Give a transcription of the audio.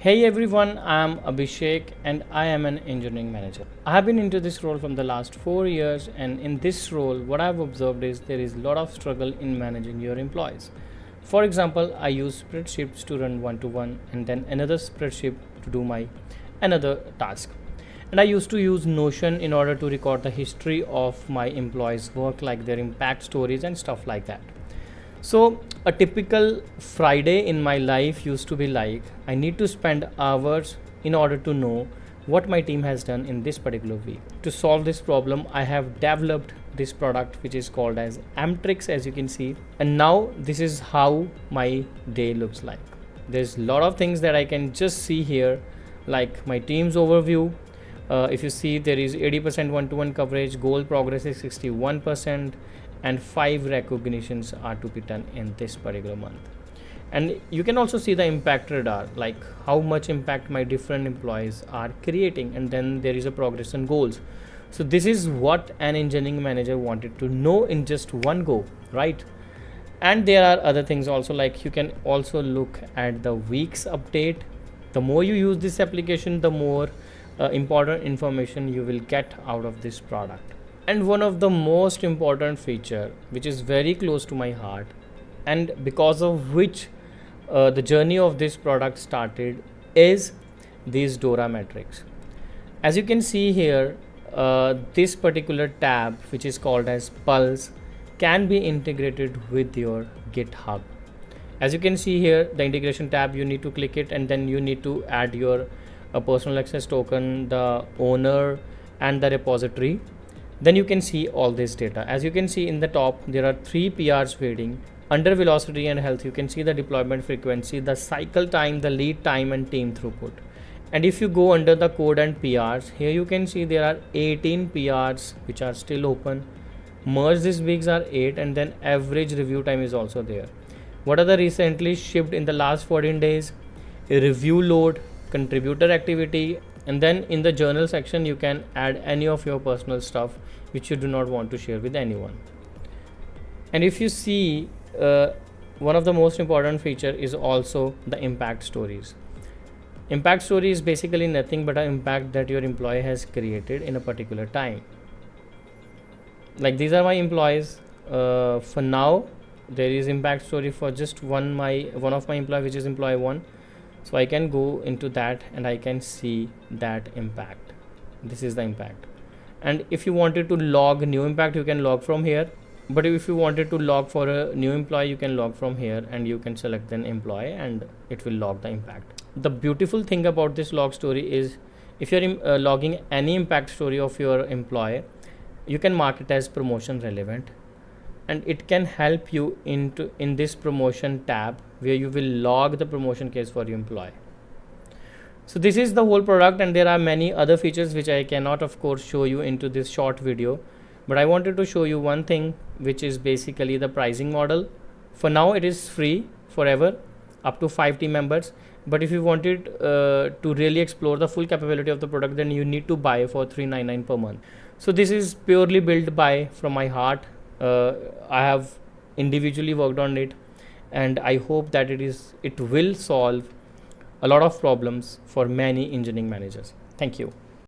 Hey everyone, I am Abhishek and I am an engineering manager. I have been into this role from the last 4 years, and in this role what I have observed is there is a lot of struggle in managing your employees. For example, I use spreadsheets to run one to one and then another spreadsheet to do my another task. And I used to use Notion in order to record the history of my employees' work, like their impact stories and stuff like that. So, a typical Friday in my life used to be like I need to spend hours in order to know what my team has done in this particular week. To solve this problem, I have developed this product which is called as Emtricks, as you can see, and now this is how my day looks like. There's a lot of things that I can just see here, like my team's overview. If you see, there is 80% one-to-one coverage, goal progress is 61%, and 5 recognitions are to be done in this particular month. And you can also see the impact radar, like how much impact my different employees are creating, and then there is a progress and goals. So this is what an engineering manager wanted to know in just one go, right? And there are other things also, like you can also look at the week's update. The more you use this application, the more important information you will get out of this product. And one of the most important feature, which is very close to my heart, and because of which the journey of this product started, is these Dora metrics. As you can see here, this particular tab, which is called as Pulse, can be integrated with your GitHub. As you can see here, the integration tab, you need to click it, and then you need to add your personal access token, the owner, and the repository. Then you can see all this data. As you can see in the top, there are 3 PRs waiting. Under velocity and health, you can see the deployment frequency, the cycle time, the lead time, and team throughput. And if you go under the code and PRs, here you can see there are 18 PRs which are still open. Merge these weeks are 8, and then average review time is also there. What are the recently shipped in the last 14 days? A review load, contributor activity, and then in the journal section you can add any of your personal stuff which you do not want to share with anyone. And if you see, one of the most important feature is also the impact stories. Impact story is basically nothing but an impact that your employee has created in a particular time. Like these are my employees. For now there is impact story for just one of my employee, which is employee 1. So I can go into that and I can see that impact. This is the impact. And if you wanted to log new impact, you can log from here. But if you wanted to log for a new employee, you can log from here, and you can select an employee and it will log the impact. The beautiful thing about this log story is if you're logging any impact story of your employee, you can mark it as promotion relevant, and it can help you in this promotion tab where you will log the promotion case for your employee. So this is the whole product, and there are many other features which I cannot of course show you into this short video, but I wanted to show you one thing, which is basically the pricing model. For now it is free forever up to 5 team members, but if you wanted to really explore the full capability of the product, then you need to buy for $399 per month. So this is purely built from my heart. I have individually worked on it, and I hope that it will solve a lot of problems for many engineering managers. Thank you.